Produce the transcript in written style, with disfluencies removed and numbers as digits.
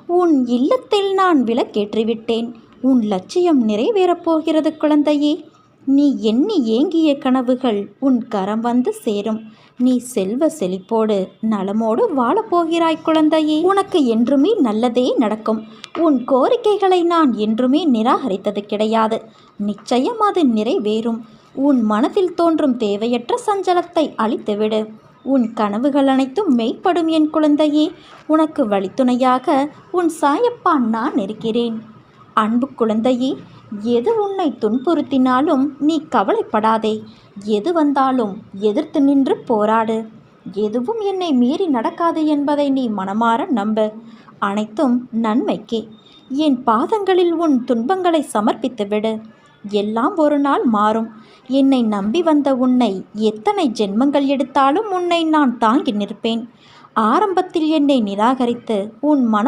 உன் இல்லத்தில் நான் விளக்கேற்றிவிட்டேன். உன் லட்சியம் நிறைவேறப் போகிறது குழந்தையே. நீ எண்ணி ஏங்கிய கனவுகள் உன் கரம் வந்து சேரும். நீ செல்வ செழிப்போடு நலமோடு வாழப்போகிறாய் குழந்தையே. உனக்கு என்றுமே நல்லதே நடக்கும். உன் கோரிக்கைகளை நான் என்றுமே நிராகரித்தது கிடையாது. நிச்சயம் அது நிறைவேறும். உன் மனதில் தோன்றும் தேவையற்ற சஞ்சலத்தை அழித்துவிடு. உன் கனவுகள் அனைத்தும் மெய்ப்படும் என் குழந்தையே. உனக்கு வழித்துணையாக உன் சாயப்பா நான் இருக்கிறேன். அன்பு குழந்தையே, எது உன்னை துன்புறுத்தினாலும் நீ கவலைப்படாதே. எது வந்தாலும் எதிர்த்து நின்று போராடு. எதுவும் என்னை மீறி நடக்காது என்பதை நீ மனமாற நம்பு. அனைத்தும் நன்மைக்கே. என் பாதங்களில் உன் துன்பங்களை சமர்ப்பித்து விடு. எல்லாம் ஒரு நாள் மாறும். என்னை நம்பி வந்த உன்னை எத்தனை ஜென்மங்கள் எடுத்தாலும் உன்னை நான் தாங்கி நிற்பேன். ஆரம்பத்தில் என்னை நிராகரித்து உன் மனம்